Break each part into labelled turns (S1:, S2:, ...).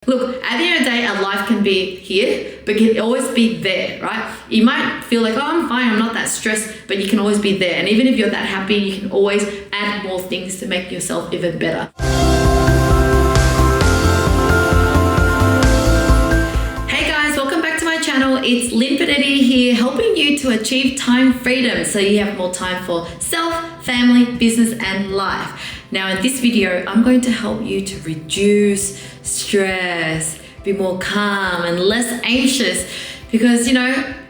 S1: Look, at the end of the day, our life can be here, but can always be there, right? You might feel like, oh, I'm fine, I'm not that stressed, but you can always be there. And even if you're that happy, you can always add more things to make yourself even better. Hey guys, welcome back to my channel. It's Lynn Panetti here, helping you to achieve time freedom so you have more time for self, family, business, and life. Now in this video, I'm going to help you to reduce stress, be more calm and less anxious, because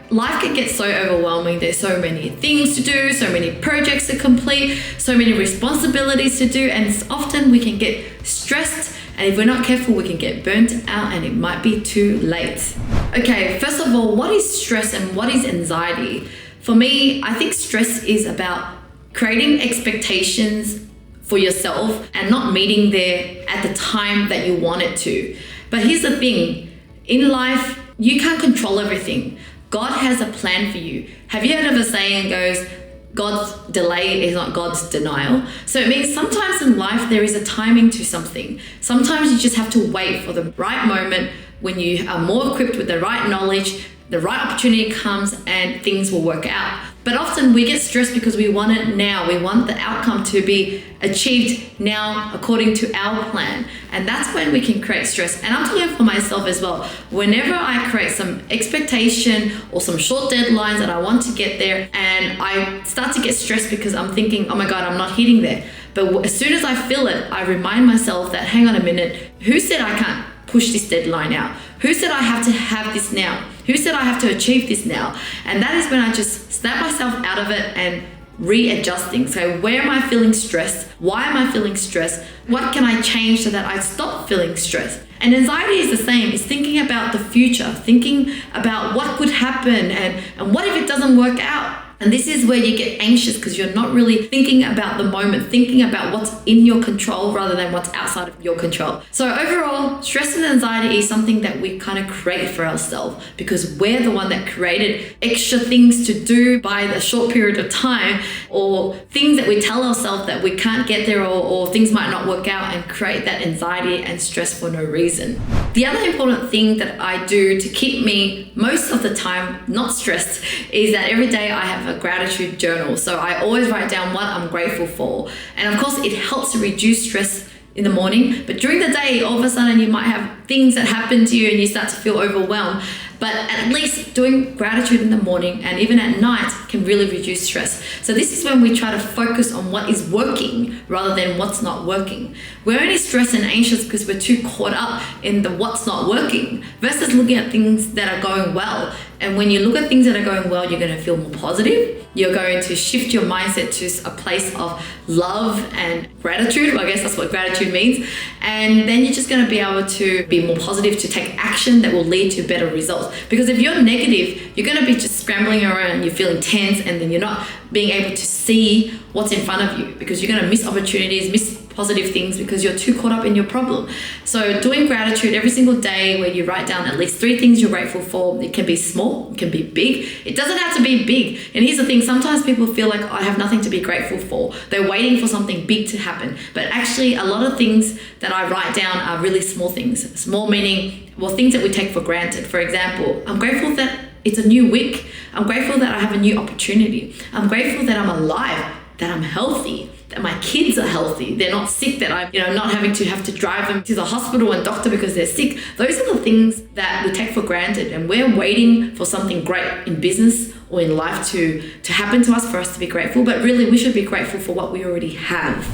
S1: life can get so overwhelming. There's so many things to do, so many projects to complete, so many responsibilities to do, and often we can get stressed, and if we're not careful, we can get burnt out and it might be too late. Okay, first of all, what is stress and what is anxiety? For me, I think stress is about creating expectations for yourself and not meeting there at the time that you want it to. But here's the thing, in life, you can't control everything. God has a plan for you. Have you heard of a saying goes, God's delay is not God's denial? So it means sometimes in life there is a timing to something. Sometimes you just have to wait for the right moment when you are more equipped with the right knowledge, the right opportunity comes and things will work out. But often we get stressed because we want it now. We want the outcome to be achieved now according to our plan. And that's when we can create stress. And I'm talking for myself as well. Whenever I create some expectation or some short deadlines that I want to get there, and I start to get stressed because I'm thinking, oh my God, I'm not hitting there. But as soon as I feel it, I remind myself that, hang on a minute, who said I can't push this deadline out? Who said I have to have this now? Who said I have to achieve this now? And that is when I just snap myself out of it and readjusting. So where am I feeling stressed? Why am I feeling stressed? What can I change so that I stop feeling stressed? And anxiety is the same. It's thinking about the future, thinking about what could happen and what if it doesn't work out? And this is where you get anxious because you're not really thinking about the moment, thinking about what's in your control rather than what's outside of your control. So overall, stress and anxiety is something that we kind of create for ourselves because we're the one that created extra things to do by a short period of time, or things that we tell ourselves that we can't get there, or things might not work out, and create that anxiety and stress for no reason. The other important thing that I do to keep me most of the time not stressed is that every day I have a gratitude journal. So I always write down what I'm grateful for. And of course, it helps to reduce stress in the morning. But during the day, all of a sudden you might have things that happen to you and you start to feel overwhelmed. But at least doing gratitude in the morning and even at night can really reduce stress. So this is when we try to focus on what is working rather than what's not working. We're only stressed and anxious because we're too caught up in the what's not working versus looking at things that are going well. And when you look at things that are going well, you're going to feel more positive. You're going to shift your mindset to a place of love and gratitude. Well, I guess that's what gratitude means. And then you're just going to be able to be more positive, to take action that will lead to better results. Because if you're negative, you're going to be just scrambling around, you're feeling tense, and then you're not being able to see what's in front of you because you're going to miss opportunities, miss positive things because you're too caught up in your problem. So doing gratitude every single day where you write down at least 3 things you're grateful for. It can be small, it can be big. It doesn't have to be big. And here's the thing, sometimes people feel like I have nothing to be grateful for. They're waiting for something big to happen. But actually a lot of things that I write down are really small things. Small meaning, well, things that we take for granted. For example, I'm grateful that it's a new week. I'm grateful that I have a new opportunity. I'm grateful that I'm alive, that I'm healthy, that my kids are healthy, they're not sick, that I'm not having to drive them to the hospital and doctor because they're sick. Those are the things that we take for granted, and we're waiting for something great in business or in life to happen to us for us to be grateful, but really we should be grateful for what we already have.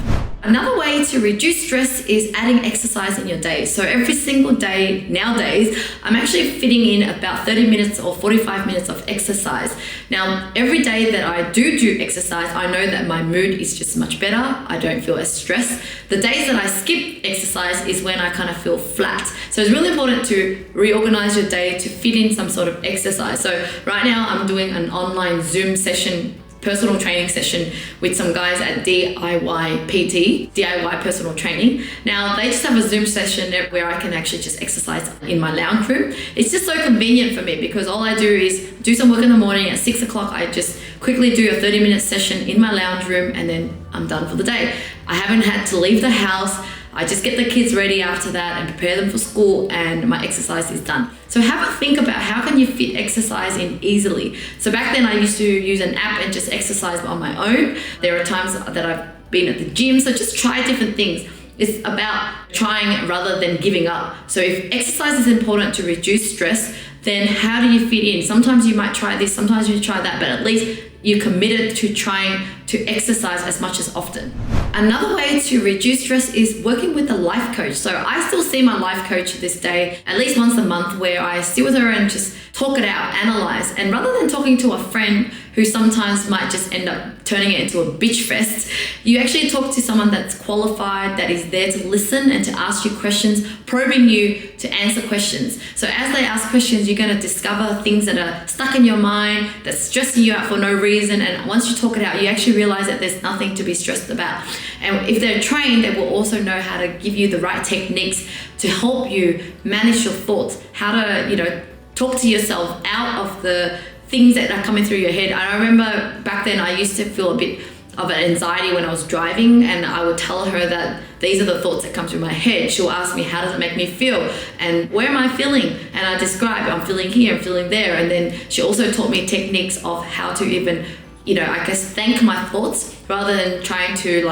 S1: Another way to reduce stress is adding exercise in your day. So every single day nowadays, I'm actually fitting in about 30 minutes or 45 minutes of exercise. Now, every day that I do exercise, I know that my mood is just much better. I don't feel as stressed. The days that I skip exercise is when I kind of feel flat. So it's really important to reorganize your day to fit in some sort of exercise. So right now I'm doing an online Zoom session, personal training session with some guys at DIY PT, DIY personal training. Now they just have a Zoom session where I can actually just exercise in my lounge room. It's just so convenient for me because all I do is do some work in the morning. At 6 o'clock, I just quickly do a 30-minute session in my lounge room and then I'm done for the day. I haven't had to leave the house. I just get the kids ready after that and prepare them for school, and my exercise is done. So have a think about how can you fit exercise in easily. So back then I used to use an app and just exercise on my own. There are times that I've been at the gym, so just try different things. It's about trying rather than giving up. So if exercise is important to reduce stress, then how do you fit in? Sometimes you might try this, sometimes you try that, but at least you're committed to trying to exercise as much as often. Another way to reduce stress is working with a life coach. So I still see my life coach to this day, at least once a month, where I sit with her and just talk it out, analyze. And rather than talking to a friend who sometimes might just end up turning it into a bitch fest, you actually talk to someone that's qualified, that is there to listen and to ask you questions, probing you to answer questions. So as they ask questions, you're going to discover things that are stuck in your mind, that's stressing you out for no reason. And once you talk it out, you actually realize that there's nothing to be stressed about. And if they're trained, they will also know how to give you the right techniques to help you manage your thoughts, how to, talk to yourself out of the things that are coming through your head. I remember back then I used to feel a bit of an anxiety when I was driving, and I would tell her that these are the thoughts that come through my head. She'll ask me, how does it make me feel? And where am I feeling? And I describe, I'm feeling here, I'm feeling there. And then she also taught me techniques of how to even, thank my thoughts rather than trying to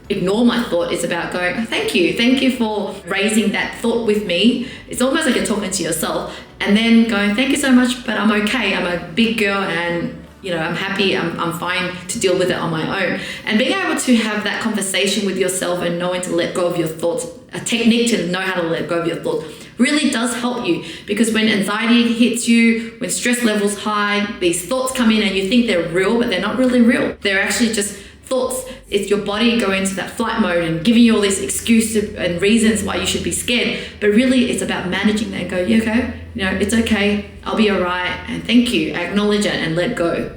S1: ignore my thought. It's about going, oh, thank you for raising that thought with me. It's almost like you're talking to yourself, and then going, thank you so much, but I'm okay. I'm a big girl, and I'm happy, I'm fine to deal with it on my own. And being able to have that conversation with yourself and knowing to let go of your thoughts, a technique to know how to let go of your thoughts, really does help you. Because when anxiety hits you, when stress levels high, these thoughts come in and you think they're real, but they're not really real. They're actually just thoughts. It's your body going into that flight mode and giving you all these excuses and reasons why you should be scared. But really, it's about managing that and go, yeah, okay, it's okay, I'll be all right, and thank you, acknowledge it and let go.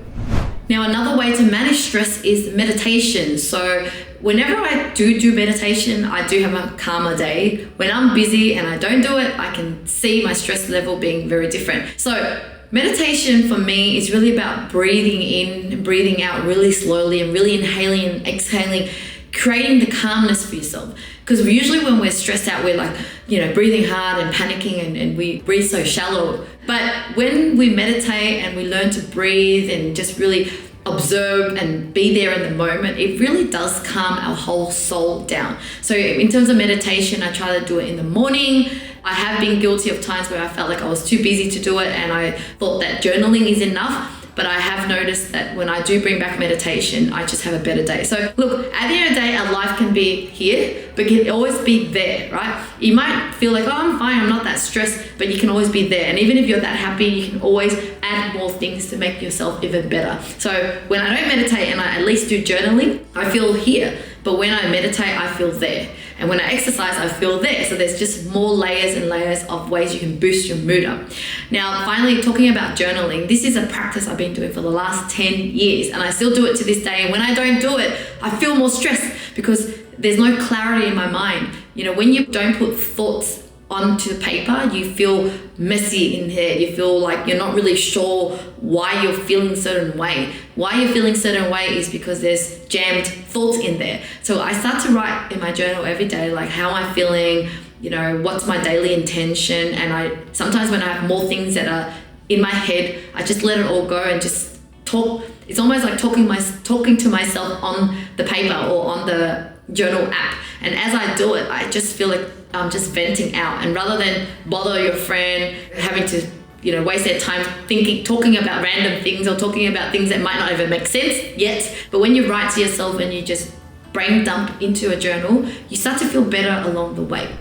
S1: Now, another way to manage stress is meditation. So whenever I do meditation, I do have a calmer day. When I'm busy and I don't do it, I can see my stress level being very different. So meditation for me is really about breathing in and breathing out really slowly, and really inhaling and exhaling, creating the calmness for yourself. Because usually when we're stressed out, we're breathing hard and panicking, and we breathe so shallow. But when we meditate and we learn to breathe and just really observe and be there in the moment, it really does calm our whole soul down. So in terms of meditation, I try to do it in the morning. I have been guilty of times where I felt like I was too busy to do it, and I thought that journaling is enough. But I have noticed that when I do bring back meditation, I just have a better day. So look, at the end of the day, our life can be here, but can always be there, right? You might feel like, oh, I'm fine, I'm not that stressed, but you can always be there. And even if you're that happy, you can always add more things to make yourself even better. So when I don't meditate and I at least do journaling, I feel here. But when I meditate, I feel there. And when I exercise, I feel there. So there's just more layers and layers of ways you can boost your mood up. Now, finally, talking about journaling, this is a practice I've been doing for the last 10 years, and I still do it to this day. And when I don't do it, I feel more stressed because there's no clarity in my mind. When you don't put thoughts onto the paper, you feel messy in here. You feel like you're not really sure why you're feeling a certain way. Why you're feeling a certain way is because there's jammed thoughts in there. So I start to write in my journal every day, like, how am I feeling? What's my daily intention? And I sometimes when I have more things that are in my head, I just let it all go and just talk. It's almost like talking to myself on the paper or on the journal app. And as I do it, I just feel like I'm just venting out. And rather than bother your friend, having to waste their time talking about random things or talking about things that might not even make sense yet. But when you write to yourself and you just brain dump into a journal, you start to feel better along the way.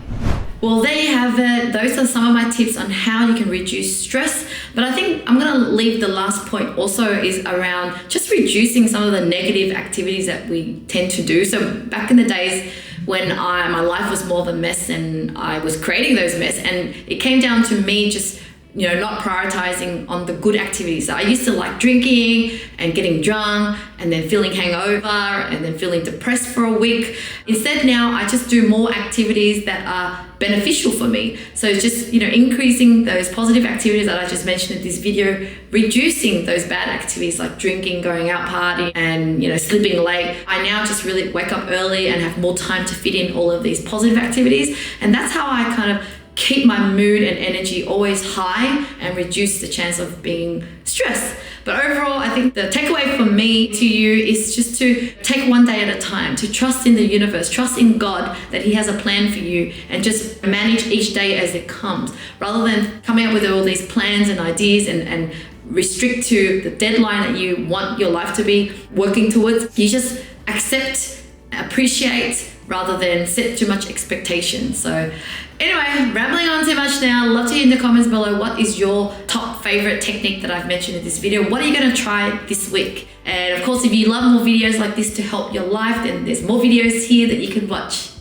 S1: Well, there you have it. Those are some of my tips on how you can reduce stress. But I think I'm going to leave the last point also is around just reducing some of the negative activities that we tend to do. So back in the days when my life was more of a mess and I was creating those mess, and it came down to me just not prioritizing on the good activities. So I used to like drinking and getting drunk and then feeling hangover and then feeling depressed for a week. Instead now I just do more activities that are beneficial for me. So it's just, increasing those positive activities that I just mentioned in this video, reducing those bad activities like drinking, going out partying and, sleeping late. I now just really wake up early and have more time to fit in all of these positive activities. And that's how I kind of keep my mood and energy always high and reduce the chance of being stressed. But overall, I think the takeaway from me to you is just to take one day at a time, to trust in the universe, trust in God that He has a plan for you, and just manage each day as it comes, rather than coming up with all these plans and ideas and restrict to the deadline that you want your life to be working towards. You just accept, appreciate, rather than set too much expectation. So anyway, rambling on too much now. Love to hear in the comments below, what is your top favorite technique that I've mentioned in this video? What are you going to try this week? And of course, if you love more videos like this to help your life, then there's more videos here that you can watch.